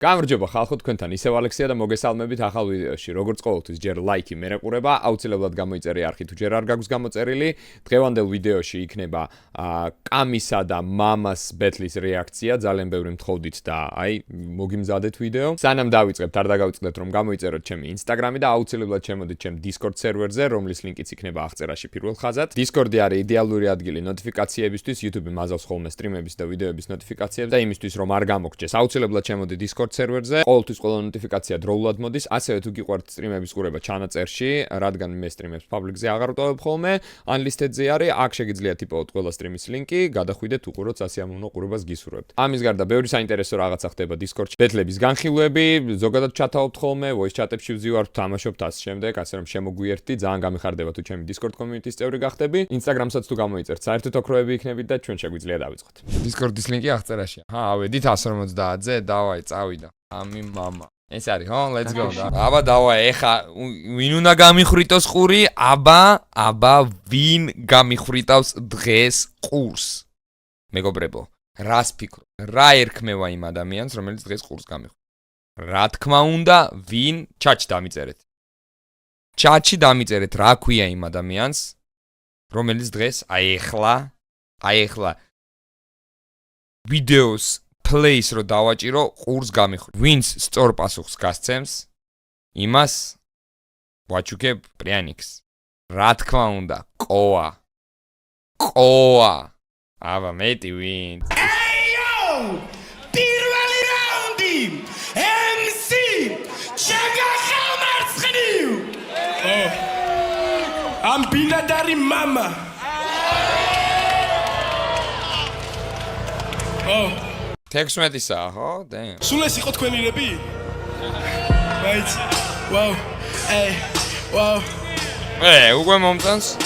გამარჯობა ხალხო, თქვენთან ისევ ალექსია და მოგესალმებით ახალ ვიდეოში. Როგორც ყოველთვის, ჯერ ლაიქი მერეყურება, აუცილებლად გამოიწერე არხი თუ ჯერ არ გაგვს გამოწერილი. დღევანდელ ვიდეოში იქნება კამისა და მამას ბეთლის რეაქცია, ძალიან ბევრი მთხოვდით და აი, მოგიმზადეთ ვიდეო. სანამ დავიწყებთ, არ დაგავიწყდეთ რომ გამოიწეროთ ჩემი Instagram-ი და აუცილებლად შემოდით ჩემ Discord სერვერზე, რომლის ლინკიც იქნება აღწერაში პირველ ხაზად. Discord-ი არის იდეალური ადგილი ნოტიფიკაციებისთვის, YouTube-ი მაზავს ხოლმე სტრიმების და ვიდეოების ნოტიფიკაციებს და იმისთვის რომ არ გამოგჭეს, აუცილებლად შემოდით Discord სერვერზე, ყოველთვის ყველა ნოტიფიკაცია დროულად მოდის, ასევე თუ გიყვართ სტრიმების ყურება ჩანაწერში, რადგან მე სტრიმებს პაბლიკზე აღარ ვტოვებ ხოლმე, unlisted-ზე არის, აქ შეგიძლიათ იპოვოთ ყველა სტრიმის ლინკი, გადახვიდეთ უყუროთ სასიამოვნო ყურებას გისურვებთ. ამის გარდა ბევრი საინტერესო რაღაცა ხდება Discord-ში. ბეთლების განხილვები, ზოგადად ჩათაობთ ხოლმე, voice chat-ებში ვზივართ, თამაშობთ ასე შემდეგ, ასე რომ შემოგვიერთდი, ძალიან გამიხარდება თუ ჩემი Discord community-ის წევრი გახდები. Instagram-საც თუ გამოიწერთ, საერთოდ ოქროები იქნებით და ჩვენ შეგვიძლია დავიწყოთ. Discord-ის ლინკი აღწერაშია. ავედით 150-ზე, დავაი, წავიდა. Ami mama. ეს არის, ხო? Let's go. აბა დავა, ეხა ვინ უნდა გამიხრიტოს ყური? აბა ვინ გამიხრიტავს დღეს ყურს? მეგობრებო, რას ფიქრობ? რა ერქმევა იმ ადამიანს, რომელიც დღეს ყურს გამიხრიტავს? რა თქმა უნდა, ვინ? ჩატში დამიწერეთ. ჩატში დამიწერეთ, რა ქვია იმ ადამიანს, რომელიც დღეს აი ეხლა ვიდეოს Place რო დავაჭირო ყურს გამიხრით. ვინც სწორ პასუხს გასცემს, იმას ვაჩუქებ პრიანიქს. რა თქმა უნდა, ყოა. აბა მეტი ვინ? Eyo! პირველი რაუნდი! MC! ჩაგახალმარცხნივ! ამ ბინადარი მამა! Text-მეტისაა, ხო? Damn. სულ ეს იყო თქვენი რები? Right. Wow. Wow. უკვე მომწონს?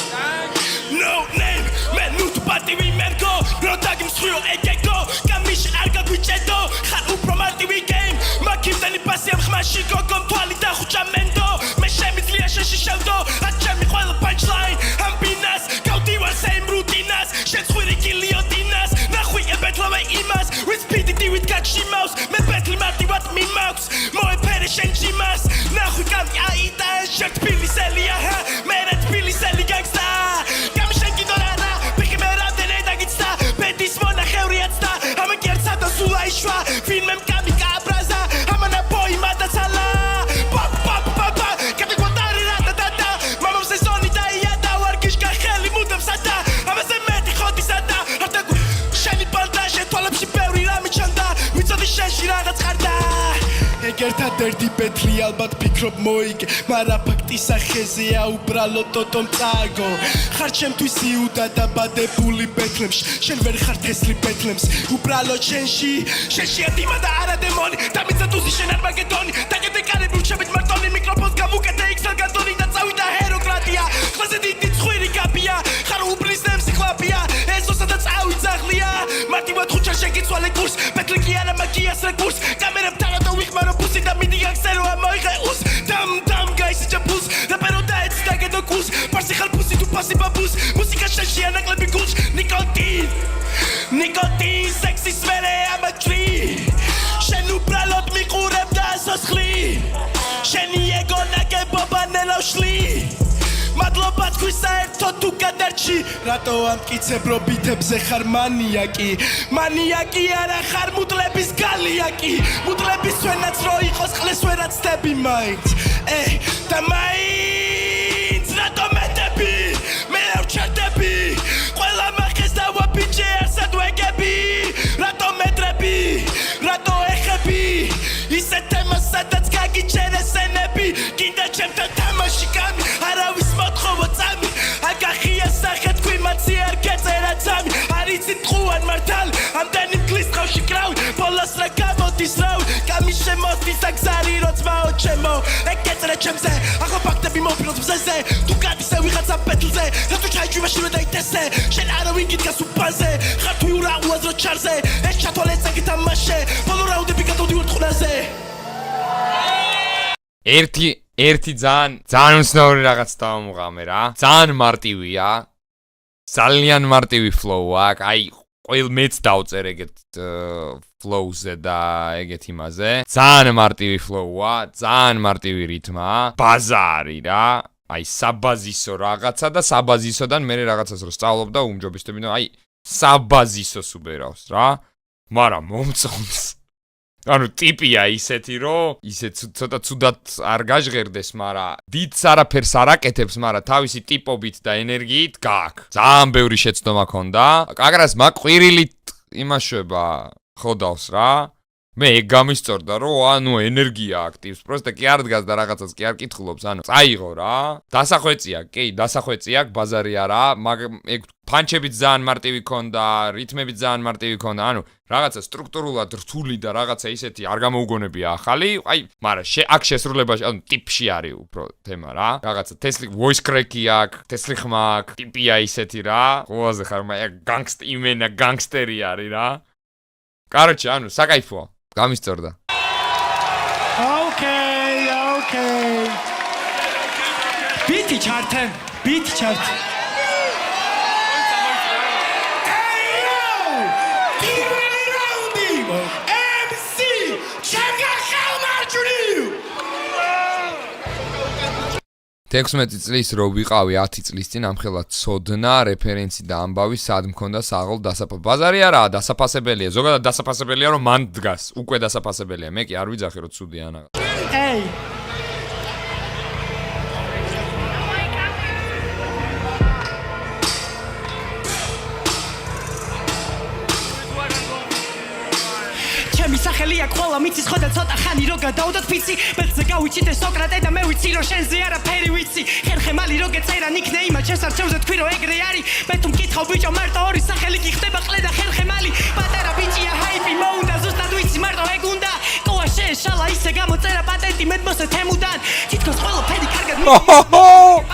No name, man nu tu პატივი მერგო, რო დაგიმსხიო ეგეგო, გამიში არ გაგვიჭედო, ხარ უფრო მარტივი game, მაგიმდენი პასი ამ ხმაში გოგომ თვალი დახუჭა მენდო, მე შემიძლია შეშიშევდო, აქ ჩემი ყველა punchline, ამ ბინას, გავდივარ same routine-ას, შეცხვირი გილიოტინას, ნახვი ებეთლავე იმას, with PDD with გაჩიმავს, მე ბეთლი მარტივად მიმაქვს, მოეფერე შენ ჯიმას, ნახვი გამი აიდა, შერთ ფილისელია, მე რა ფილისელი განგსტა, გამიშენ გიდორარა, ბიგი მე რამდენი დაგიცდა, ბედის მონახევრიაც და, ამან კერცა და სულ აიშვა, ფილმემ გამიკაბრაზა, ამანა ბოი მადაცალა, პაპ, კატეგვატარი რატატატა, მამამ სეზონი დაიადა, ვარგიშკა ხელი მუდამსა და, ამაზე მეტი ხოდისა და, არტაგუ, შენი პანტაჟე თვალებში ბევრი რამე ჩანდა, ვიცოდი შენში რაღაც ხარდა, ერთადერთი ბეთლი ალბათ ფიქრობ მოიგე, მარა ფაქტი სახეზეა უბრალოდ ტოტომ წაგო, ხარ ჩემთვის იუდა დაბადებული ბეთლემში, შენ ვერ ხარ თესლი ბეთლემს, უბრალოდ შენშია დიმა და არა დემონი, დამიცა დუზი შენ არ მაგედონი, დაგედე კარები ვრჩებით მარტონი, მიკროფონს გავუკეთე XL განდონი და წავიდა ჰეროკრატია, ხლაზე დიდი ცხვირი გაბია, ხარ უბლის ნემსი ხლაპია, ეზოსა და წავი ძაღლია, მარტივად ხუჩა შეგიცვალე კურს, ბეთლი კი არა მაგიას რეკურს, კამერამ თანადო ვიხმარო pussy da mini gangster o amoire us dam guys jabuz la peroda et staged okus parsi khal pussy tu passi babus musika shashi anaklები გულს nikotin sexy smell I'm a tree შენ უბრალოდ მიყურებ და სოცხლი შენი ეგო ნაგებობა ნელავშლი მადლობა თქვის საერთოდ თუ გადარჩი რატო ამტკიცებ რო ბითებზე ხარ მანიაკი არა ხარ მუდლების გალიაკი მუდლების ვენაც რო იყოს ყლეს ვერაც ცდები მაინც და მაინც რატო მეტები მე ვჩერდები ყველა მახეს და ვაბიჯე არსად ვეგები რატო მეტრები რატო ეხები ისეთ თემას სადაც გაგიჩერე სენები კიდე ჩემთან თამაში კამი არავის მოთხოვო წამი აგახია სახე თქვი მაცი არ გეწერა წამი არიცით ტყუან მართალ ამდენი მგლის ტყავში კრავი ბოლოს რა გამოდის რავი კამი შემოსდის და გზარი რო ძმაო ჩემო ეგ გეწერა ჩემზე ახლა ფაქტები მოვფიქროთ მზეზე თუ გადისე ვიღაცა ბეთლზე რატო ჩაიჭვიმაშივე დაიტესე შენ არავინ გიდგას უფაზე ხარ თუ ურა უაზრო ჩარზე ეს ჩათვალე წაგი თამაშე ბოლო რაუნდები გადავდივარ ტყუნაზე ერთი ძალიან უცნაური რაღაც დავამუღამე რა. ძალიან მარტივია. ძალიან მარტივი flow-ა. აი, ყველ მეც დავწერ ეგეთ flow-ზე და ეგეთ იმაზე. ძალიან მარტივი flow-ა, ძალიან მარტივი რითმაა. ბაზარი რა. აი საბაზისო რაღაცა და საბაზისოდან მე რაღაცას რო სწავლობ და უმჯობესდები და აი საბაზისოს უბერავს რა. მაგრამ მომწონს. ანუ ტიპია ისეთი რომ ისე ცოტა ცუდად არ გაჟღერდეს, მაგრამ დიდს არაფერს არ აკეთებს, მაგრამ თავისი ტიპობით და ენერგიით გააქვს. ძალიან ბევრი შეცდომა ქონდა. კაკრას მაყვირილით იმაშვება ხოდავს რა. მე ეგ გამისწორდა რომ ანუ ენერგია აქტივს, პროსტა კი არ დგას და რაღაცას კი არ კითხულობს, ანუ წაიღო რა. დასახვეწია, კი, დასახვეწია, ბაზარი არა, მაგრამ ეგ ფანჩებიც ძალიან მარტივი ქონდა, რითმებიც ძალიან მარტივი ქონდა, ანუ რაღაცა სტრუქტურულად რთული და რაღაცა ისეთი არ გამოუგონებია ახალი, აი, მაგრამ აქ შესრულებაში, ანუ ტიპში არის უფრო თემა რა. რაღაცა თესლი voice crack-ი აქვს, თესლი ხმა აქვს, ტიპია ისეთი რა. ყველაზე ხარ მაგ იმენა განგსტერი არის რა. კაროჩე, ანუ საკაიფოა. გამისწორდა. Okay. Biti chart. MC Chaka Khalmarjuni 16 წლის რო ვიყავი 10 წლის წინ ამხელა ცოდნა, რეფერენცი და ამბავი სად მქონდა საღოლ დასაფასებელი. ბაზარი არაა, დასაფასებელია. ზოგადად დასაფასებელია რომ მან დგას. უკვე დასაფასებელია. მე კი არ ვიძახი რომ ცუდია რა. Hey. სახელია ყველა მიცის ხო და ცოტა ხანი რო გადავდოთ ფიცი ბელზე გავიჩიტე სოკრატე და მე ვიცი რომ შენზე არაფერი ვიცი ხერხემალი რო გეწერა ნიქნე იმას შენს არჩევზე თქვი რომ ეგრე არის მე თუ მკითხავ ბიჭო მარტო ორი სახელი კი ხდება ყლე და ხერხემალი პატარა ბიჭია ჰაიპი მოუნდა ზუსტად ვიცი მარტო ეგ უნდა ყოა შეეშალა ისე გამოწერა პატენტი მედმოსე თემუდან თითქოს ყველაფერი კარგად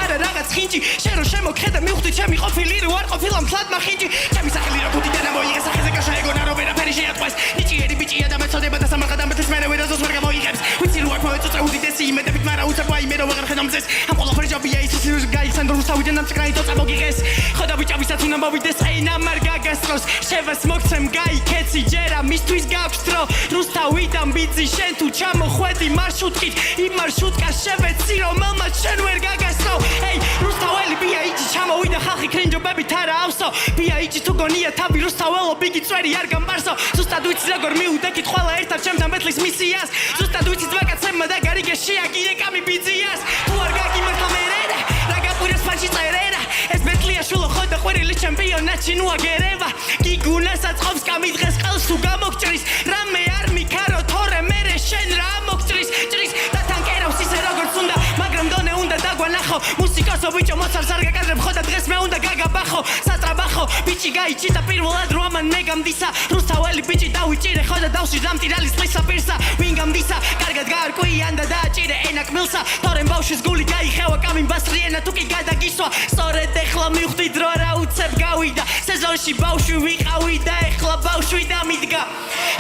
არა რაღაც ხინჯი შენ რო შემოხედა მივხვდი ჩემი ყოფილი რო არ ყოფილა მთლად მახინჯი ჩემი სახელი რო გუთი და მოიღე სახეზე გაშაეგონა რომ ვერაფერი შეატყვეს ნიჭიერი ბიჭია და მეწოდება და სამარხა და მეთეს მერე ვერაზოს ვერ გამოიღებს ვიცი რო არ მოეწოწე უდიდესი იმედებით მაგრამ უცებ აი მე რო ვეღარ ხედამძეს ამ ყველაფერი ჯობია ის ის გაიცანდრო რუსთავიდან ამწკრაი თოცა მოგიღეს ხოდა ბიჭა ვისაც უნდა მოვიდეს ენა მარ გაგასწროს შევას მოგცემ გაიქეცი ჯერა მისთვის გაქვს დრო რუსთავიდან ბიძი შენ თუ ჩამოხვედი მარშრუტით იმ მარშრუტკას შევეცი რომ მამაც შენ ვერ გაგასწრო ეი რუსთაველი ბია იჭი ჩამოვიდა ხალხი კრინჯობებით არა ავსო ბია იჭი თუ გონია თავი რუსთაველო ბიგი წვერი არ გამბარსო ზუსტად ვიცი როგორ მიუდექით ყველა ერთად ჩემთან ბეთლის მისიას ზუსტად ვიცი ძვაკაცებმა და გარიგე შეაგირე კამი ბიძიას თუ არ გაგიმართლა მერენა რა გაყვირეს ფანში წერენა ეს ბეთლია შულო ხოდა ყვირილი ჩემპიონატში ნუ აგერევა გიგუნასაც ყოფს კამი დღეს ყელს თუ გამოგჭრის რამე არ მიქარო თორე მერე შენ რა მოგჭრის ჭრის და თანკერავს ისე როგორც უნდა მაგრამ დონე უნდა დაგვანახო მუსიკოსო ბიჭო მოცარს არ გაკარებ ხოდა დღეს მე უნდა გაგაბახო სატრაბახო ბიჭი გაიჭიტა პირველად რომ ამან მე გამდისა რუსთაველი ბიჭი დავიჭირე ხოდა დავში დამტირალის წყლისა პირსა ვინ გამდისა კარგად გაარკვიან და დააჭირე ენა კმილსა თორემ ბავშვის გული გაიხევა კამინ ბასრიენა თუ კი გადაგისვა სწორედ ეხლა მივხვდი დრო რა უცებ გავიდა სეზონში ბავშვი ვიყავი და ეხლა ბავშვი დამიდგა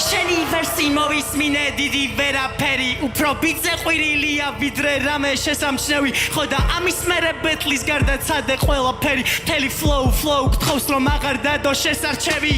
შენი ვერსი მოვისმინე დიდი ვერაფერი უფრო ბიძე ყვირილია ვიდრე რამე შესამჩნევი ხოდა ამის მერე ბეთლის გარდა ცადე ყველაფერი მთელი flow გთხოვს რომ აღარ დადო შესარჩევი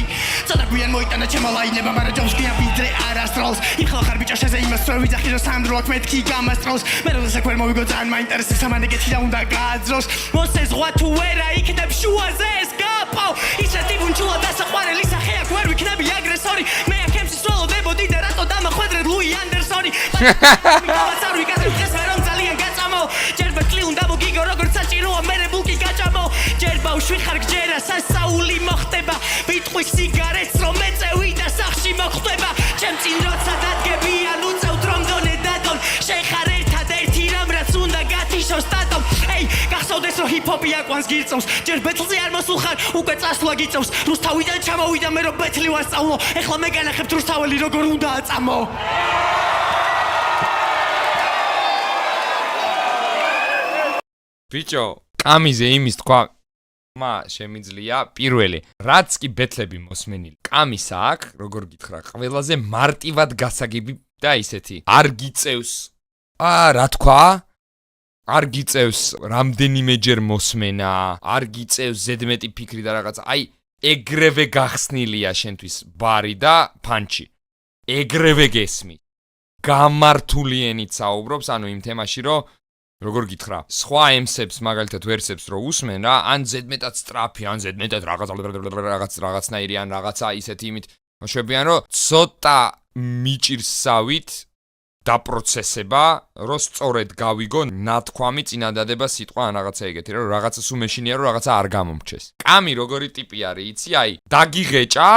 ცოტა გვიან მოიტანა ჩემო ლაინება მაგრამ ჯობს გიან ვიდრე არასდროს იხლა ხარ ბიჭო შეზე იმას რო ვიძახი რომ სანდროაქ მეთქი გამასწროს მე რომ საქმე მოვიგო ძალიან მაინტერესებს ამან ეგეთი და უნდა გააძროს მოსე ზღვა თუ ვერა იქნებ შუაზე ეს გაპო ისეთი ბუნჩულა დასაყვარელი სახე აქ ვერ ვიქნები აგრესორი მე აქემში სროლოდებოდი და რატო დამახვედრე ლუი ანდერსონი მაგრამ ვიკადრებ დღეს მე რომ ძალიან გაწამო ჯერ ბეთლი უნდა მოგიგო როგორც საჭიროა მერე ბულკი გაჭამო ჯერ ბავშვი ხარ გჯერა სასაული მოხდება ვიტყვი სიგარეტს რომ ეწევი და სახში მოხვდება ჩემ წინ როცა დადგები ან უწევთ რომ დონე დადონ შეხარ ერთადერთი რამ რაც უნდა გათიშოს სტატომ ეი გახსოვდეს რომ ჰიპ-ჰოპი აკვანს გირწევს ჯერ ბეთლზე არ მოსულ ხარ უკვე წასვლა გიწევს რუსთავიდან ჩამოვიდა მე რომ ბეთლი ვასწავლო ეხლა მე განახებთ რუსთაველი როგორ უნდა აწამო ბიჭო კამიზე იმის თქვა მა შემიძლია პირველი რაც კი ბეთლები მოსმენილი კამის აქ როგორ გითხრა ყველაზე მარტივად გასაგები და ისეთი არ გიწევს რა თქვა არ გიწევს რამდენიმეჯერ მოსმენა არ გიწევს ზედმეტი ფიქრი და რაღაც აი ეგრევე გახსნილია შენთვის ბარი და ფანჩი ეგრევე გესმის. გამართული ენით საუბრობს, ანუ იმ თემაში, რომ როგორ გითხრა, სხვა ემსებს მაგალითად ვერსებს რო უსმენ რა, ან ზედმეტად სწრაფი, ან ზედმეტად რაღაცნაირი, ან რაღაცა ისეთი იმით შვებიან, რომ ცოტა მიჭირსავით დაპროცესება, რომ სწორედ გავიგო ნათქვამი წინადადება სიტყვა ან რაღაცა ეგეთი, რომ რაღაცა სულ მეშინია, რომ რაღაცა არ გამომრჩეს. კამი როგორი ტიპი არის, იცი, აი, დაგიღეჭა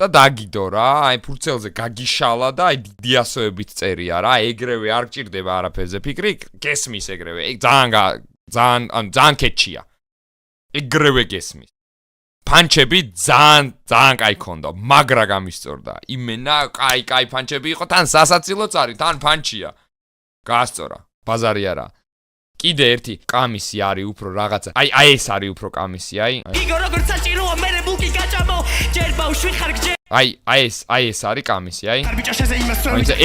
და დაგიდო რა, აი ფურცელზე გაგიშალა და აი დიასოებით წერია რა, ეგრევე არ გჭირდება არაფერზე ფიქრი, გესმის ეგრევე, ძალიან კეჩია. ეგრევე გესმის. Panchebi ძალიან კაი ქონდა, მაგრა გამისწორდა. იმენა კაი პანჩები იყო, თან სასაცილოც არის, თან პანჩია. გაასწორა, ბაზარი არა. კიდე ერთი კამისი არის უფრო რაღაცა. აი ეს არის უფრო კამისი, აი. იგო როგორც საჭიროა მე ბუკი გაჭამო, ჯერ ბავშვი ხარ გჯერ. აი ეს არის კამისი, აი. არბიჭაშეზე იმას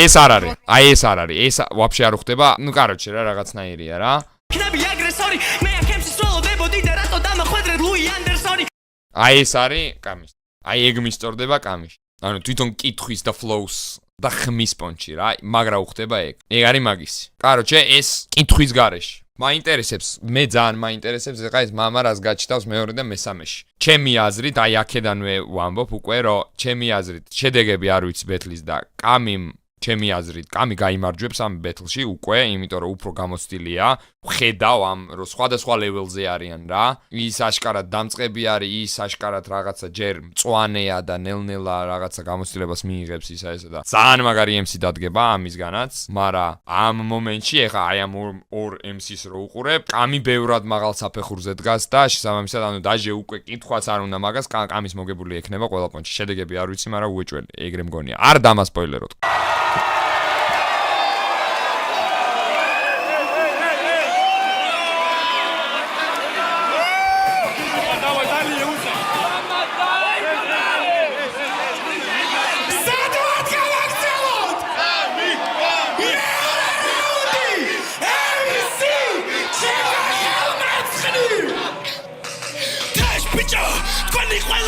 ეს არ არის. აი ეს არ არის. ეს ვაფშე არ ხდება. ნუ კაროჩე რა რაღაცნაირია რა. ქნები აგრესორი, მე აქემსი სოლოდებოდი და რატო დამახვედრე ლუი ანდერსონი. აი ეს არის კამისი. აი ეგ მისწორდება კამიში. ანუ თვითონ კითხვის და flows და ხმის პონჩი რა, მაგრა უხდება ეგ. ეგ არის მაგისი. კაროჩე ეს კითხვის გარეშე. მაინტერესებს, მე ძალიან მაინტერესებს ეხა ეს მამა რას გაჩნდავს მეორე და მესამეში. ჩემი აზრით, აი აქედანვე ვამბობ უკვე, რომ ჩემი აზრით შედეგები არ ვიცი ბეთლის და კამიმ ჩემი აზრით, კამი გაიმარჯვებს ამ ბეთლში უკვე, იმიტომ რომ უფრო გამოცდილია. ვხედავ ამ რომ სხვადასხვა level-ზე არიან რა. ის აშკარად დამწყები არის, ის აშკარად რაღაცა ჯერ მწვანეა და ნელ-ნელა რაღაცა გამოცდილებას მიიღებს ისა ესა და ძალიან მაგარი MC დადგება ამისგანაც, მაგრამ ამ მომენტში ეხა აი ამ ორ MC-ს რო უყურებ, კამი ბევრად მაღალ საფეხურზე დგას და შესაბამისად ანუ დაჟე უკვე კითხვაც არ უნდა მაგას, კამის მოგებული ექნება ყველა პონჩი. შედეგები არ ვიცი, მაგრამ უეჭველი, ეგრე მგონია. არ დამასპოილეროთ.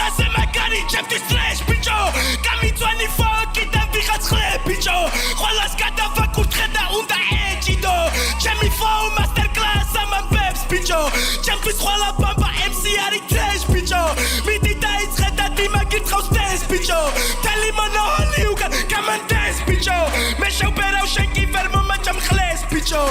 ყველაზე მაგარი ჩემთვის ტრეშ ბიჭო გამიწვენი ფოკი და ვიღაც ხლე ბიჭო ყველას გადავაკურთხე და უნდა ეჭიდო ჩემი ფლოუ მასტერ კლას ამბებს ბიჭო ჩემთვის ყველა ბამბა MC არის ტრეშ ბიჭო მიდი დაიწყე და დიმაგირთხავს დენს ბიჭო თელი მონოჰოლი უკან გამანდენს ბიჭო მე შევბერავ შენ კი ვერ მომაჭამ ხლეს ბიჭო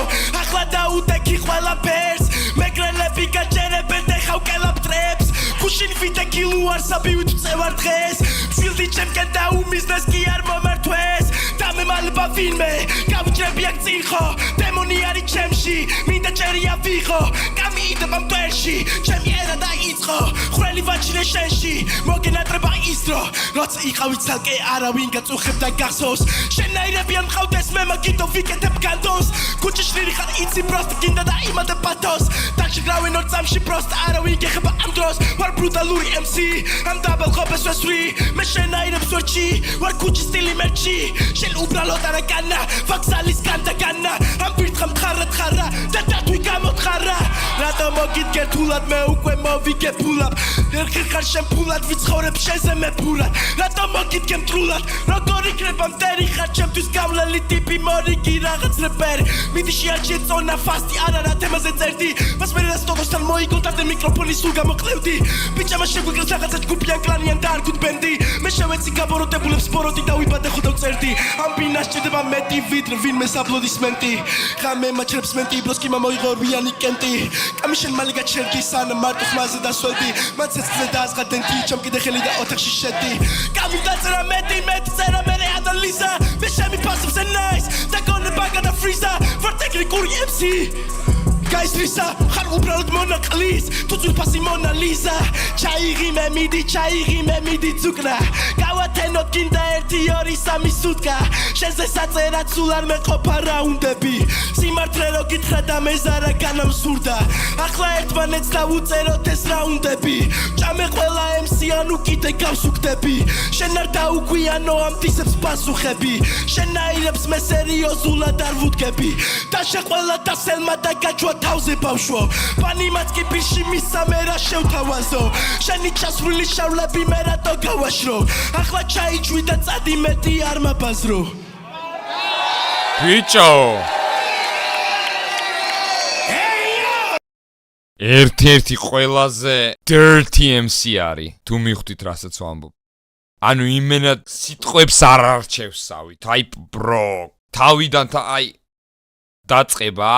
ახლა დაუდექი ყველა ფერს მეგრელები გაჯერებენ და ხავკელავ ტრებს Pushing feet a kilo ar sabivit წევარ დღეს Fildi ჩემკენ და უმიზნეს კი არ მომართვეს დამე მალბა ვინმე გავჭრები აქ წიხო დემონი არის ჩემში მინდა ჭერია ვიღო გამიდება მტვერში ჩემი ერა დაიწყო ხრელი ვაჩინე შენში მოგენატრება ის დრო როცა იყავი ცალკე არავინ გაწუხებდა გახსოვს შენაირებიან მყავდეს მე მაგითო ვიკეთებ განდოს კუჩიშნირი ხარ იცი პროსტ გინდა და იმადე პათოს დაგშიგრავენ ორ წამში პროსტ არავინ გეხება ამ დროს ვარ ბრუტალური MC ამ დაბალ ხობეს ვესვრი მე შენაირებს ვერჩი ვარ კუჩის სტილი მერჩი შენ უბრალოდ არა განა ვაქსალის განდა განა ამ პირთხა მხარა და დათვი გამოთხარა რატო მოგიდგერ თულად მე უკვე მოვიგე ფულად ერთხელ ხარ შენ ფულად ვიცხოვრებ შენზე მე ფურად რატო მოგიდგე მტრულად როგორ იქნება მტერი ხარ ჩემთვის გავლელი ტიპი მორიგი რაღაც რეპერი მიდი შეარჩიე წონა ფასტი არა რა თემაზე წერდი მას მე რას ტოდოსთან მოიგონდე მიკროფონი სულ გამოკლევდი ბიჭამა შეგვიგრეს რაღაცა ჯგუფიან კლანიან და არ გუდბენდი მე შევეცი გაბოროტებულებს სპოროტი და ვიბადე ხოდა წერდი ამ ბინას ჭირდება მეტი ვიდრე ვინმე აპლოდისმენტი ხამე მაჩრებს მენტი ბროსკი მომოიღო რვიანი კენტი კამი შენ მალე გაჩერდი სანამ მარტო ხმაზე დასვედი მაცეცზე დაასყადენდი ჩემ კიდე ხელი და ოთახში შედი კამი დაწერა მეტი წერა მე ანალიზა მე შემიფასებს nice და გონება გადა ფრიზა for technical MC Guys, Lisa, ხარ უბრალოდ მონაკლის თუ ძვირფასი მონალიზა ჩაიღი მე მიდი ცუკრა გავათენოთ გინდა 1-2-3 სუტკა შენზე საწერად სულ არ მეყოფა რაუნდები სიმართლე რო გითხრა და მეზარა განამსურდა ახლა ერთმანეთს დავუწეროთ ეს რაუნდები ჭამე ყველა MC ანუ კიდე გავსუქდები შენ არ დაუგვიანო ამ თისებს პასუხები შენ აირებს მე სერიოზულად არ ვუდგები და შეყველა და სელმა და გაჩვა თავზე ბავშვო პანიმაც კი ფიში მისამე რა შევთავაზო შენი ჩასვლილი შავლები მე რატო გავაშრო ახლა ჩაიჭვი და წადი მეტი არ მაბაზრო ბიჭო ერთ-ერთი ყველაზე dirty MC არის თუ მიხვდით რასაც ვამბობ ანუ იმენა სიტყვებს არ არჩევსავით აი bro თავიდან აი დაწყება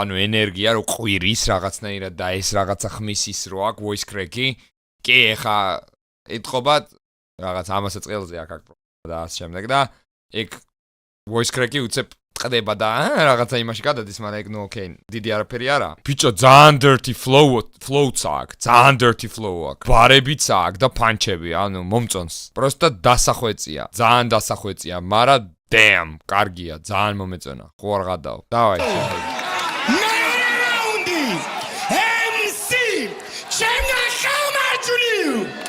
ანუ ენერგია რო ყვირის რაღაცნაირად და ეს რაღაცა ხმის ის რო აქვს voice crack-ი კი ეხა ეთყობა რაღაც 100 წელზე აქ და ასე შემდეგ და ეგ voice crack-ი უცებ ტყდება და რაღაცა იმაში გადადის მაგრამ ეგ ნუ ოკეი დიდი არაფერი არა ბიჭო ძალიან dirty flow-ც აქვს ძალიან dirty flow აქვს ბარებიც აქვს და პანჩები ანუ მომწონს პროსტა დასახვეწია ძალიან დასახვეწია მაგრამ damn კარგია ძალიან მომეწონა ხო არ გადაო დავაი რაუნდი MC ჩემნა ხალმარჯვნივ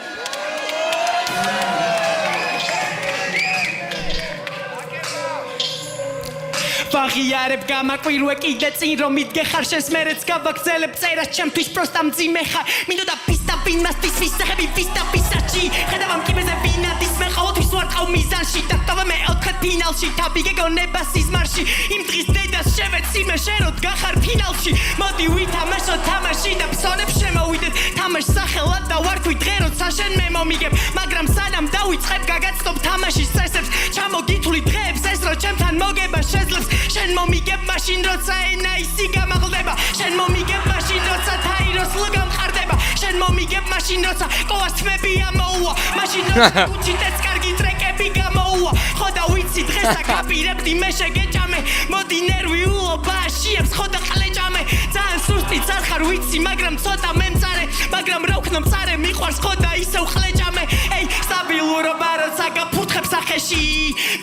ვაღიარებ გამაკვირვე კიდე წინ რომ მიდგე ხარ შენს მერეც გავაგზელებ წერას ჩემთვის პროსტა მძიმე ხარ მინდოდა პისტა ვინმასთვის ვისახები ვისტა პისაჩი ხედავამ კიბეზე ვინადის მე ყოველთვის ვარყავ მიზანში და თავე მეოთხე ფინალში თავი გეგონება სიზმარში იმ დღის დედას შევეცი მე შენოთ გახარ ფინალში მოდი ვითამაშოთ თამაში და ფსონებ შემოვიდეთ თამაშს სახელად და ვარქვი დღე როცა შენ მე მომიგებ მაგრამ სანამ დავიწყებ გაგაცნობ თამაშის წესებს ჩამოგითვლი დღეებს ეს რო ჩემთან მოგება შეძლებს შენ მომიგებ მაშინ როცა ენა ისი გამაღლდება შენ მომიგებ მაშინ როცა თაიროს ლგა მყარდება შენ მომიგებ მაშინ როცა ყოვას თმები ამოუვა მაშინ როცა უჩიტეც კარგი ტრეკები გამოუვა ხო და ვიცი დღეს აკაპირებდი მე შეგეჭამე მოდი ნერვიულობა შეებს ხო და ყლეჭამე ძალიან სუსტი ძახარ ვიცი მაგრამ ცოტა მემწარე მაგრამ რა ვქნა მწარე მიყვარს ხო და ისევ ყლეჭამე ეი სტაბილურობა როცა გაფუთხებს ახეში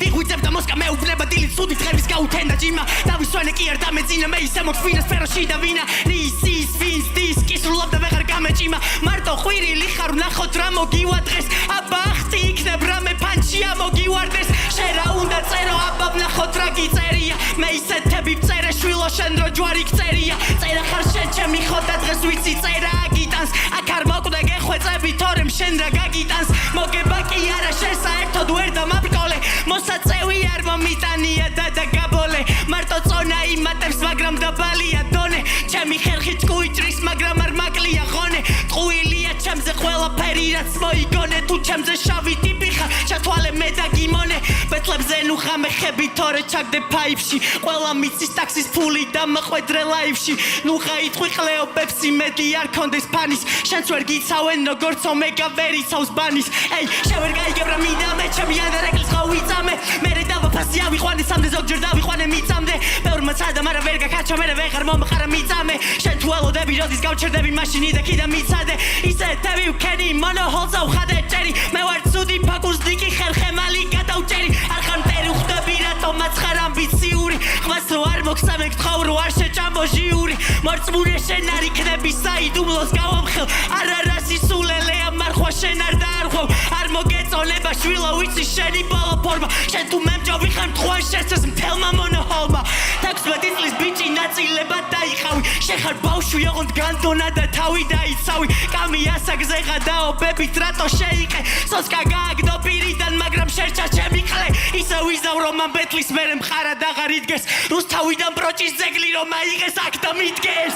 ვიღვიძებ და მოსკა მეუბნება დილით სუდი თხების გაუთენდა ჯიმა დავისვენე კი არ დამეძინა მე ისე მოგფინეს სფეროში და ვინა რისის ვინს დისკის სრულობ და ვეღარ გამეჭიმა მარტო ხვირილი ხარ ვნახოთ რა მოგივა დღეს აბა ახტი იქნებ რამე პანჩია მოგივარდეს შენ რა უნდა წერო აბა ვნახოთ რა გიწერია მე ისეთები ვწერე შვილო შენ რო ჯვარი გწერია წერა ხარ შენ ჩემი ხო და დღეს ვიცი წერა აგიტანს აქ არ მოკვდა გეხვეწები თორემ შენ რა გაგიტანს მოგება კი არა შენ საერთოდ ვერ დამაბრკოლე მოსაწევი არ მომიტანია და გაბოლე მარტო წონა იმატებს მაგრამ დაბალია დონე ჩემი ხერხი წკუიჭრის მაგრამ არ მაკლია ღონე ტყუილია ჩემზე ყველაფერი რაც მოიგონე თუ ჩემზე შავი ტიპი ხარ ჩათვალე მე და გიმონე ბეთლებზე ნუ ხამე ხები თორე ჩაგდე ფაიფში ყველა მიცის ტაქსის ფული და მოყვედრე ლაივში ნუ ხაიტყვი ყლეობებს იმედი არ კონდეს ფანის შენც ვერ გიცავენ როგორც ომეგა ვერ იცავს ბანის ეი შენ ვერ გაიგებ რა მინდა მე ჩემი ანდერეკლის ხო ვიწამე მე დავაფასი ავიყვანე სამდე ზოგჯერ დავიყვანე მიწამდე ბევრმა ცადა მაგრამ ვერ გაკაჩა მე ვეღარ მომყარა მიწამე შენ თუ ელოდები როდის გავჩერდები მაშინი და კიდე მიცადე ისე თები ვქენი მონოჰოლსა ვხადე ჭერი მე ვარ ცუდი ფაკუს დიკი ხერხემალი გადავჭერი არ ხარ მტერი ვხდები რატომაც ხარ ამბიციური ხვას რო არ მოგსამე გთხოვ რო არ შეჭამო ჟიური მორწმუნე შენ არ იქნები საიდუმლოს გავამხელ არა სისულელეა მარხვა შენ არ დაარღვევ არ მოგეწონება შვილო ვიცი შენი ბოლო ფორმა შენ თუ მემჯობი ხარ მტყვარ შეცეს მთელმა მონოჰოლმა 16 წლის ბიჭი ნაწილებად დაიხავი შენ ხარ ბავშვი ოღონდ განდონა და თავი დაიცავი კამი ასაგზე გადაობებით რატო შეიყე სოსკა გააგდო პირიდან მაგრამ შერჩა ჩემი ყლე ისე ვიზავ რომ ამ ბეთლის მერე მხარად აღარ იდგეს რუსთავიდან ბროჭის ძეგლი რომ აიღეს აქ და მიდგეს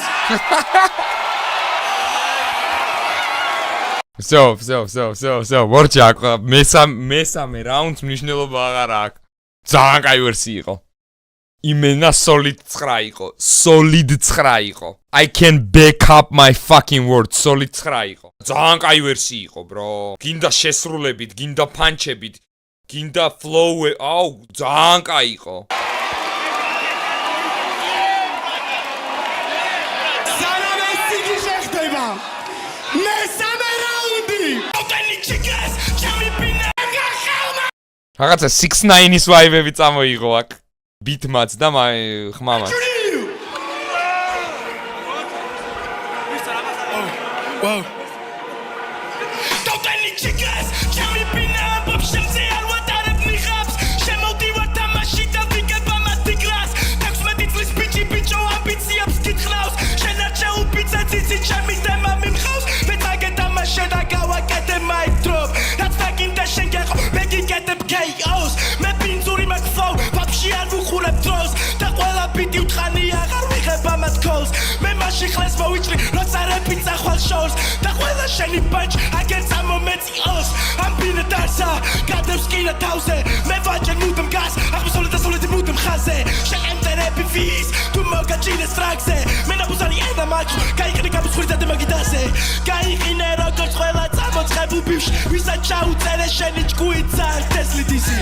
So, ვორჩაკ მესამე რაუნდს მნიშვნელობა აღარ აქვს. ძალიან კაი ვერსი იყო. იმენა solid 9 იყო. Solid 9 იყო. I can back up my fucking word. Solid 9 იყო. ძალიან კაი ვერსი იყო, bro. გინდა შესრულებით, გინდა პანჩებით, გინდა flow, აუ, ძალიან კაი იყო. სანამესიგი შეხდება. მესამე რაუნდი. რაღაცა 6-9-ის ვაიბები წამოიღო აქ. ბიტმაც და ხმამაც. Wow. Totally chicas, chami pina, pop shemze alwatarab nixabs, შემოვდივარ თამაში და ვიგებ ამათი გლას. 16 წლის ბიჭი ბიჭო ამბიციებს გითხრავს, და ყველა ბიტი უთხრანი აღარ ვიღებ ამათ calls მე მაშინ ხლეს მოვიჭრი როცა რეპი წახვალ შორს და ყველა შენი ბანჯ აგერ წამომეწიოს ამ ბინე დარსა გადევს კინა თავზე მე ვაჭერ მუდამ გას აღმოსავლეთ დასავლეთი მუდამ ხაზე შეემტერები ვის თუ მოგაჭინეს ტრაქზე მე ნაბუზარი ენა მაჩ გაიყინე გამოსხვირდა და მაგიდაზე გაიყინე როგორც ყველა წამოწყებულ ბიში ვისაც ჩაუწერე შენი ჭკუით ზარდესლი დისი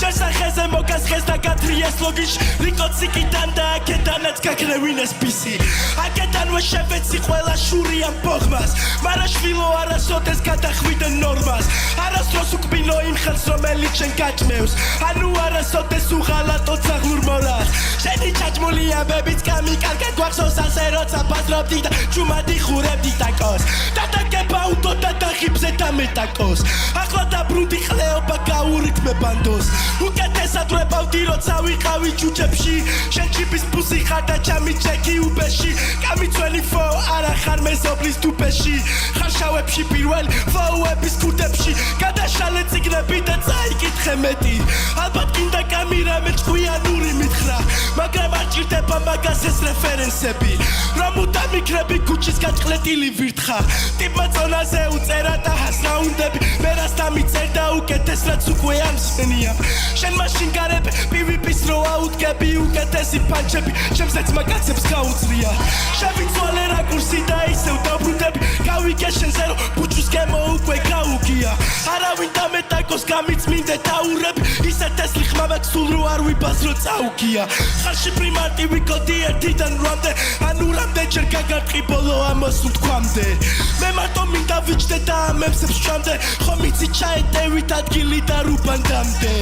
ჯერსახეზე მოგასხეს და გათრიეს ლოგიში რიკოციკიდან და აქედანაც გაქრევინეს ბისი აქედანვე შევეცი ყველა შური ამ ბოღმას მარაშვილო არასოდეს გადახვიდე ნორმას არასდროს უკბინო იმ ხელს რომელიც შენ გაჭმევს ანუ არასოდეს უღალატო ძაღლურ მორას შენი ჩაჭმული ამბებიც გამიკარგე გვახსოვს ასე როცა ბაზრობდი და ჯუმადი ხურებდი ტაკოს და დაგება უტო და დაღიბზე დამეტაკოს ახლა დაბრუნდი ხლეობა გაურითმე ბანდოს უკეთესად ვებავდი როცა ვიყავი ჯუჯებში შენ ჩიპის ფუსი ხარ და ჩამიჭექი უბეში გამიცველი ფო არა ხარ მეზობლის თუფეში ხარ შავებში პირველ ფლოუების ქურდებში გადაშალე ციგნები და წაიკითხე მეტი ალბათ კიდე კამირა მე ჭკვიანური მითხრა მაგრამ არ ჭირდება მაგას ეს რეფერენსები რომ უდამ იქნები ქუჩის გაჭყლეტილი ვირთხა ტიპმა წონაზე უწერა და ჰასრაუნდები მე რას დამიწერ და უკეთეს რაც უკვე ამსენია შენ მაშინ გარებ PvP-ს რო აუდგები უკეთესი პანჩები შემზეც მაგაცებს გაუწრია შევიცვალე რა კურსი და ისევ დაბრუნდები გავიგე შენზე რომ ბუჩუს გემო უკვე გაუგია არავინ დამეტაკოს გამიწმინდე დაურებ ისეთ ეს ლიხმა მაქვს სულ რო არ ვიბაზრო წაუგია ხარში პრიმატივი კოდი 1-დან 8-მდე ანუ რამდენჯერ გაგარტყი ბოლო ამას უთქვამდე მე მარტო მინდა ვიჭდე და ამებსებს შამდე ხომ იცი ჩაეტევით ადგილი და რუბანდამდე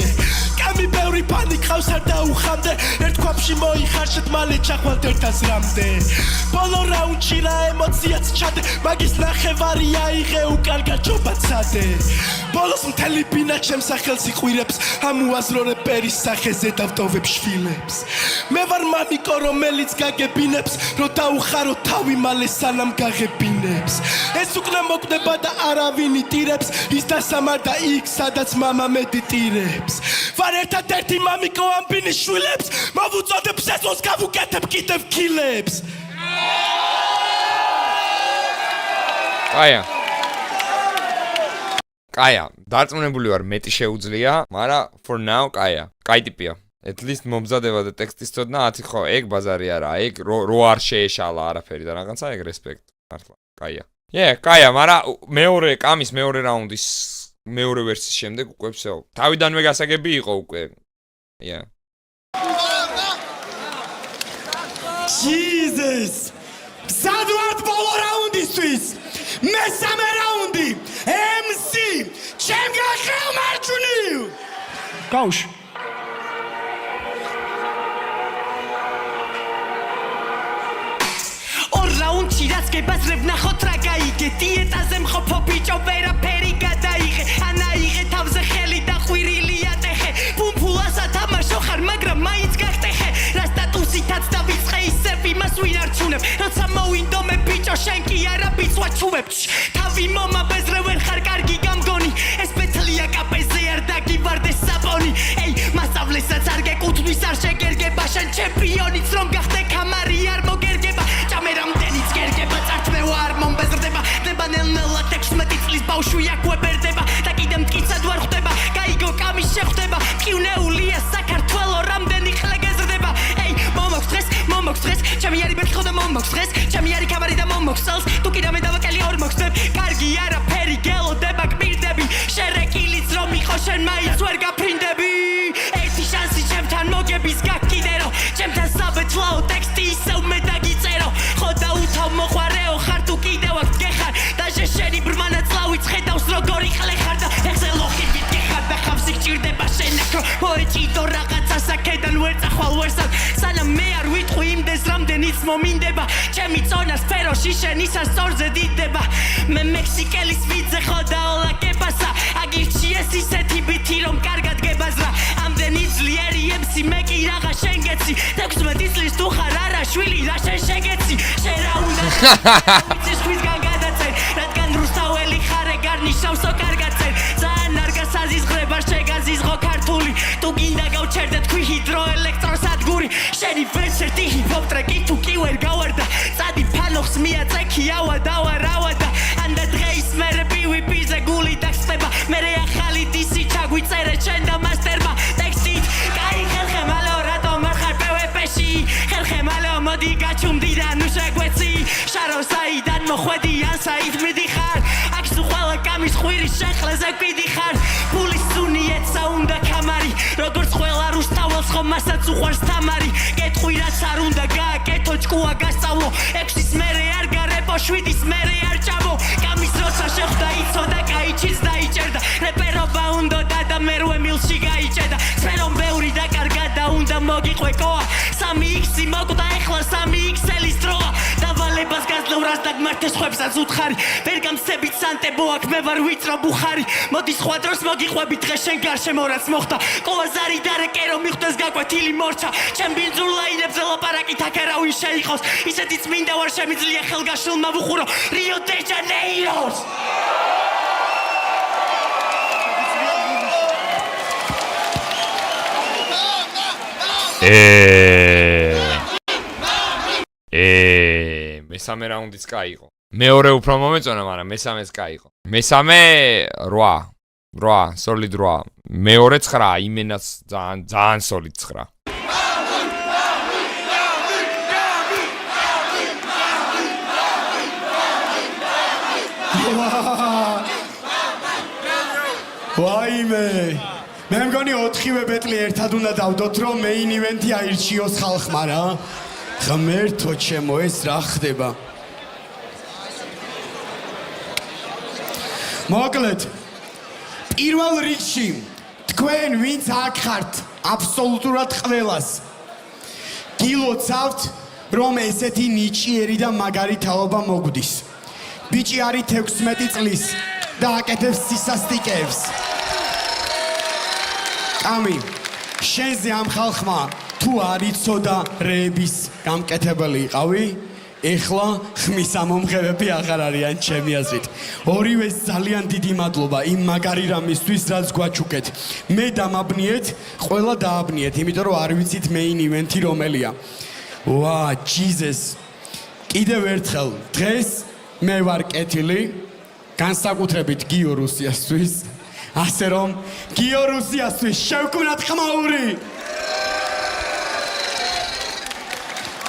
კამი ბევრი ფანი ყავს არ დაუხამდე ერთ ქვაფში მოიხარშეთ მალე ჩახვალთ ერთას რამდე ბოლო რაუნდში რა ემოციაც ჩადე მაგის ნახევარი აიღე უკარგა ჯობაცადე ბოლოს მთელი ბინა ჩემს სახელს იყვირებს ამ უაზრო რეპერის სახეზე დავტოვებ შვილებს მე ვარ მამიკო რომელიც გაგებინებს რომ დაუხარო თავი მალე სანამ გაღებინებს ეს უკვე მოკდება და არავინ იტირებს ის დასამარ და იქ სადაც მამა მედიტირებს ვარ ერთადერთი მამიკო ამ ბინის შვილებს მოვუწოდებ სესოს გავუკეთებ კიდევ კილებს კაია, დარწმუნებული ვარ მეტი შეუძლია, მაგრამ for now კაია, კაი ტიპია. At least მომზადება და ტექსტის ცოდნა 10 ხო, ეგ ბაზარი არა, ეგ რო არ შეეშალა არაფერი და რაღაცა ეგ respect. მართლა, კაია. კაია, მაგრამ მეორე კამის მეორე რაუნდის მეორე ვერსიის შემდეგ უკვე всё. თავიდანვე გასაგები იყო უკვე. Jesus! Sadward ბოლო რაუნდისთვის. მესამე რაუნდი. MC ჩემგან ხელმარჯვნი. გავუშვი. რაუნდში რაც გებაზრებ ნახოთ რა გაიგე დიეტაზე მყოფო ბიჭო ვერაფერი გადაიღე ანაიღე თავზე ხელი და ხვირილი ატეხე ფუმფულას ათამაშო ხარ მაგრამ მაინც გახტეხე რა სტატუსითაც დავიწყე ისევ იმას ვინ არჩუნებ როცა მოვინდომე ბიჭო შენ კი არა ბიცვა ჩუვებ თავი მომაბეზრე ვერ ხარ კარგი გამგონი ეს პეთლია კაპეზე არ დაგივარდე საპონი ეი მასწავლესაც არ გეკუთვნის არ შეგერგება შენ ჩემპიონიც რომ გახდე კამარი არ მოგერგება ჭამერამდენიც გერგება წართმე ვარ მომბეზრდება ნება ნელ-ნელა 16 წლის ბავშვი აკვებერდება და კიდე მტკიცად ვარ ხვდება გაიგო კამის შეხვდება მკივნეულია საქართველო რამდენი ხლე გეზრდება ეი მომოქს დღეს ჩემი არი ბეთქო და მომოქს დღეს ჩემი არი კამარი და მომოქს წელს თუ კიდე მე დავაკელი ორ მოხსნებ კარგი არაფერი გელოდება კბირდები შერეკილიც რომ იყო შენ მაინც ვერ გაფრინდები ერთი შანსი ჩემთან მოგების გაკიდერო ჩემთან საბეთლაო ტექსტი ისევ მე დაგიწერო ხო და უთავ მოყვარეო ხარ თუ კიდევ აქ გეხარ და შენი ბრმანაც ლავიც ხედავს როგორი ხლე ხარ და ეხზე ლოხი ვიტეხარ და ხავსი გჭირდება შენ აკრო მოეჭიდო რაღაცას აქედან ვერ წახვალ ვერსად სანამ მე არ ვიტყვი იმდეს რამდენიც მომინდება ჩემი წონა სფეროში შენისა სწორზე დიდდება მე მექსიკელის ვიძე ხო და ოლაკებასა აგირჩი ეს ისეთი ბითი რომ კარგად გებაზრა ამდენი ძლიერი MC მე კი რაღა შენ გეცი 16 წლის თუ ხარ არა შვილი რა შენ შეგეცი შენ რა უნდა ვიცი სხვისგან გადაცენ რადგან რუსთაველი ხარე გარნიშავსო კარგაცენ ძალიან არ გასაზიზღრება შეგაზიზღო ქართული თუ გინდა გავჩერდე თქვი ჰიდროელექტროსადგური შენი ვერცერთი ჰიპ-ჰოპ ტრეკი თუ კი ვერ გავარდა წადი ფანოხს მიაწექი ავადა анда დღეის მერე პივი პიზე გული დაგსწება მერე ახალი დისი ჩაგვიწერე ჩვენ და მასტერმა ტექსტით კაი ხერხე მალო რატო მარხარ პვპ-ში ხერხე მალო მოდი გაჩუმდი და ნუ შეგვეცი შარო საიდან მოხვედი ან საით მიდიხარ აქ სულ ყველა კამის ხვირის შეხლეზე გვიდიხარ ფულის სუნიეცა უნდა კამარი როგორც ყველა რუსთაველს ხომ მასაც უყვარს თამარი კეთხვი რაც არ უნდა გააკეთო ჭკუა გასწავლო 6-ის მერე არ გარებო 7-ის მერე არ ჭამო კამის როცა შეხვდა იცოდა კაიჩიც დაიჭერდა რეპერობა უნდა და მერვე მილში გაიჭედა სფერომ ბევრი და კარგად და უნდა მოგიყვე კოა 3x-ი მოკვდა ეხლა 3x-ელის დროა დავალებას გაზლევრას დაგმართეს ხვებსაც უთხარი ვერ გამცებით სანტებო აქ მე ვარ ვიწრო ბუხარი მოდი სხვა დროს მოგიყვები დღეს შენ გარშემო რაც მოხდა კოვაზარი და რეკერო მიხვდეს გაკვეთილი მორჩა ჩემ ბინძურ ლაინებზე ლაპარაკით აქ არავინ შეიყოს ისეთი წმინდა ვარ შემიძლია ხელგაშლმა ვუხურო რიო დე ჟანეიროს მესამე რაუნდიც კაიყო. მეორე უფრო მომეწონა, მაგრამ მესამეც კაიყო. მესამე 8, solid 8. მეორე 9, იმენაც ძალიან solid 9. ვაიმე მე მგონი 4-ვე ბეტლი ერთად უნდა დავდოთ რომ main event-ი აირჩიოს ხალხმა რა ღმერთო ჩემო ეს რა ხდება მოკლედ პირველ რიგში თქვენ ვინც აქ ხართ აბსოლუტურად ყველას გილოცავთ რომ ესეთი ნიჭიერი და მაგარი თაობა მოგვდის ბიჭი არის 16 წლის და აკეთებს სისასტიკეებს კამი შენზე ამ ხალხმა თუ არ იცოდა რეების გამკეთებელი იყავი ეხლა ხმის ამომღებები აღარ არიან ჩემი აზრით ორივეს ძალიან დიდი მადლობა იმ მაგარი რამისთვის რაც გვაჩუქეთ მე დამაბნიეთ ყველა დააბნიეთ იმიტომ რომ არ ვიცით main event-ი რომელია ვა ჯიზეს კიდევ ერთხელ დღეს მე ვარ კეთილი განსაკუთრებით გიო რუსიასთვის ასე რომ გიო რუსიასთვის შევქმნათ ხმაური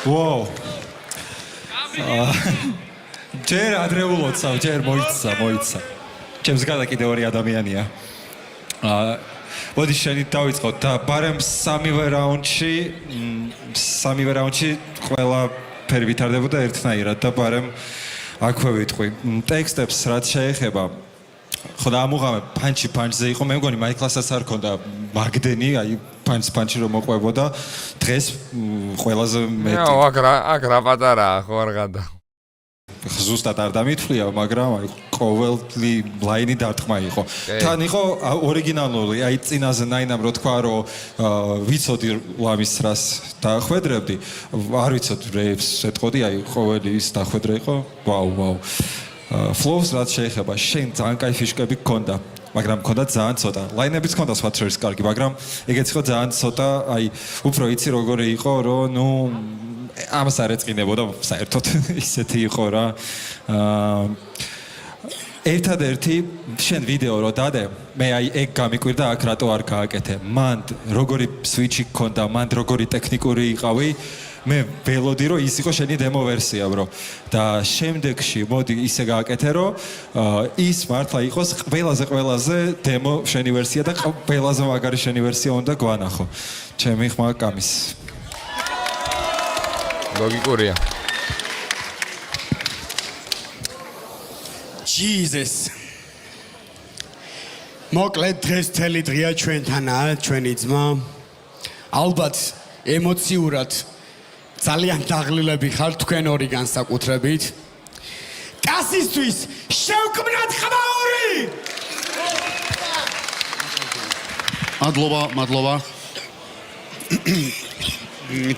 ვაუ ჯერ ადრეულოცავ ჯერ მოიცა ჩემს გარდა კიდევ ორი ადამიანია მოდი შენი დავიწყოთ და ბარემ სამივე რაუნდში ყველა ფერი ვითარდებოდა ერთნაირად და ბარემ აქვე ვიტყვი ტექსტებს რაც შეეხება ხო და ამუღამე პანჩზე იყო მე მგონი მაიკლასაც არ ქონდა მაგდენი აი პანჩი რომ მოყვებოდა დღეს ყველაზე მეტი აქ რა პატარაა ხო არ გადა ზუსტად არ დამითვლია მაგრამ აი ყოველი ლაინი დარტყმა იყო თან იყო ორიგინალური აი წინაზე ნაინამ რო თქვა რომ ვიცოდი ლამის რას დაახვედრებდი არ ვიცოდი რეებს ეტყოდი აი ყოველი ის დაახვედრე იყო ვაუ ფლოუს რაც შეეხება შენ ძალიან კაი ფიშკები გქონდა მაგრამ მქონდა ძალიან ცოტა ლაინებიც მქონდა სხვა შორის კარგი მაგრამ ეგეც იყო ძალიან ცოტა აი უფრო იცი როგორი იყო რომ ნუ ამას არ ეწყინებოდა საერთოდ ისეთი იყო რა ერთადერთი შენ ვიდეო რო დადე მე აი ეგ გამიკვირდა აქ რატო არ გააკეთე მან როგორი სვიჩი გქონდა მან როგორი ტექნიკური იყავი მე ველოდი რომ ის იყო შენი დემო ვერსია bro და შემდეგში მოდი ისე გააკეთე რომ ის მართლა იყოს ყველაზე დემო შენი ვერსია და ყველაზე მაგარი შენი ვერსია უნდა გვანახო ჩემი ხმა კამის ლოგიკურია Jesus მოკლედ დღეს თელი დღეა ჩვენთანაა ჩვენი ძმა ალბათ ემოციურად ძალიან დაღლილები ხარ თქვენ ორი განსაკუთრებით კასისთვის შევქმნათ ხმაური მადლობა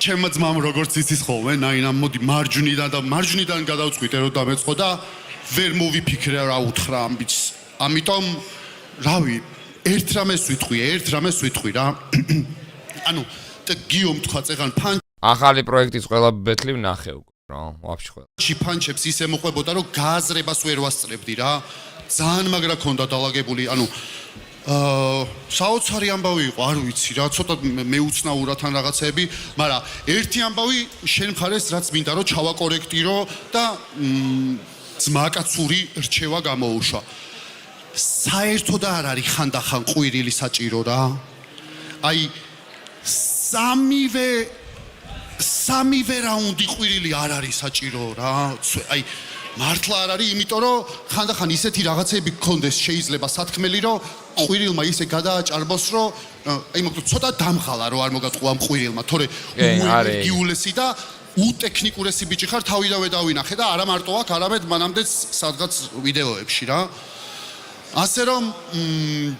ჩემმა ძმამ როგორც იცის ხოლმე ნაინამ მოდი მარჯვნიდან გადავწყვიტე რომ დამეწყო და ვერ მოვიფიქრე რა უთხრა ამ ბიჭს ამიტომ რავი ერთ რამეს ვიტყვი რა ანუ გიომ თქვა წეგან ახალი პროექტის ყველა ბეთლი ვნახე უკვე რა ვაფშე ყველა ფანჩებს ისე მოყვებოდა რომ გააზრებას ვერ ვასწრებდი რა ძალიან მაგრა ქონდა დალაგებული ანუ საოცარი ამბავი იყო არ ვიცი რა ცოტა მეუცნაურად ან რაღაცები მაგრამ ერთი ამბავი შენ მხარეს რაც მინდა რომ ჩავაკორექტირო და ძმაკაცური რჩევა გამოუშვა საერთოდ არ არის ხანდახან ყვირილი საჭირო რა აი სამივე რაუნდი ყვირილი არ არის საჭირო რა აი მართლა არ არის იმიტომ რომ ხანდახან ისეთი რაღაცები გქონდეს შეიძლება სათქმელი რომ ყვირილმა ისე გადააჭარბოს რომ აი მოკლედ ცოტა დამღალა რომ არ მოგატყუა ამ ყვირილმა თორე უენერგიულესი და უტექნიკურესი ბიჭი ხარ თავიდანვე დავინახე და არა მარტო აქ არამედ მანამდეც სადღაც ვიდეოებში რა ასე რომ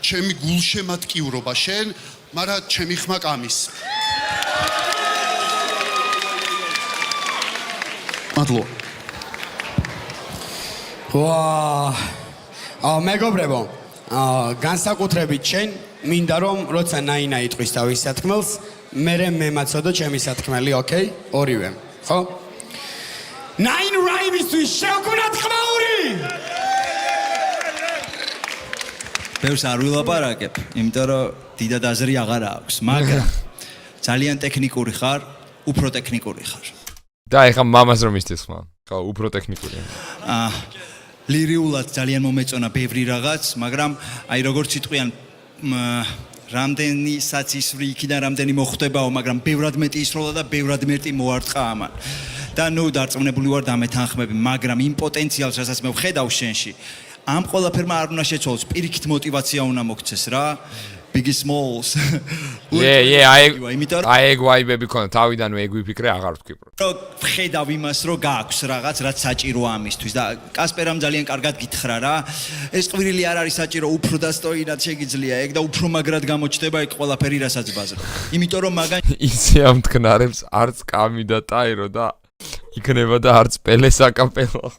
ჩემი გულშემატკივრობა შენ მაგრამ ჩემი ხმა კამის მადლობა მეგობრებო განსაკუთრებით შენ მინდა რომ როცა ნაინა იტყვის თავის სათქმელს მე მემაცოდო ჩემი სათქმელი ოკეი ორივე ხო ნაინ რაიმისთვის შევქმნათ ხმაური ბევრს არ ვილაპარაკებ იმიტომ რომ დიდად აზრი აღარ აქვს მაგრამ ძალიან ტექნიკური ხარ უფრო ტექნიკური ხარ და ეხა მამას რომ ისწის ხმა ხო უფრო ტექნიკურია ლირიულად ძალიან მომეწონა ბევრი რაღაც მაგრამ აი როგორც იტყვიან რამდენი საცისვრი იქიდან რამდენი მოხვდებაო მაგრამ ბევრად მეტი ისროლა და ბევრად მეტი მოარტყა ამან და ნუ დარწმუნებული ვარ დამეთანხმები მაგრამ იმ პოტენციალს რასაც მე ვხედავ შენში ამ ყველაფერმა არ უნდა შეცვალოს პირიქით მოტივაცია უნდა მოგცეს რა Biggie Smalls. აი ეგ ვაიბები ქონდა თავიდანვე ეგ ვიფიქრე აღარ ვთქვი. რომ ვხედავ იმას რომ გააქვს რაღაც რაც საჭიროა ამისთვის და კასპერამ ძალიან კარგად გითხრა რა ეს ყვირილი არ არის საჭირო უფრო დასტოინად შეგიძლია ეგ და უფრო მაგრად გამოჩნდება ეგ ყველაფერი რასაც ბაზრო. იმიტომ რომ მაგან ისე ამთქნარებს არც კამი და ტაირო და იქნება და არც პელე საკაპელო.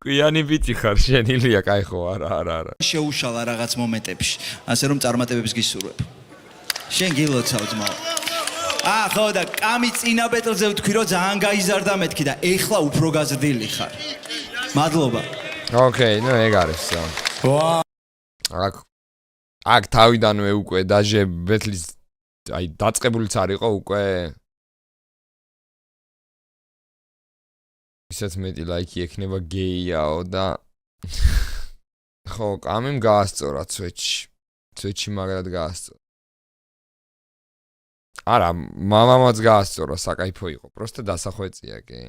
Კვიანი ბიჭი ხარ შენილია, კაი ხო, არა. შეუშალა რაღაც მომენტებში, ასე რომ წარმატებებს გისურვებ. შენ გილოცავ ძმაო. ხო და კამი წინა ბეტლზე ვთქვი რომ ძალიან გაიზარდა მეთქი და ეხლა უფრო გაზრდილი ხარ. მადლობა. ოკეი, ნუ ეგ არის. აქ თავიდანვე უკვე დაჟე ბეტლის აი დაწყებულიც არ იყო უკვე ისეთ მეტი ლაიქი ექნება გეიაო და ხო, კამიმ გაასწორა ცვეჩში მაგრად გაასწორა. არა, მამამაც გაასწორა, საკაიფო იყო, პროსტა დასახვეწია კი.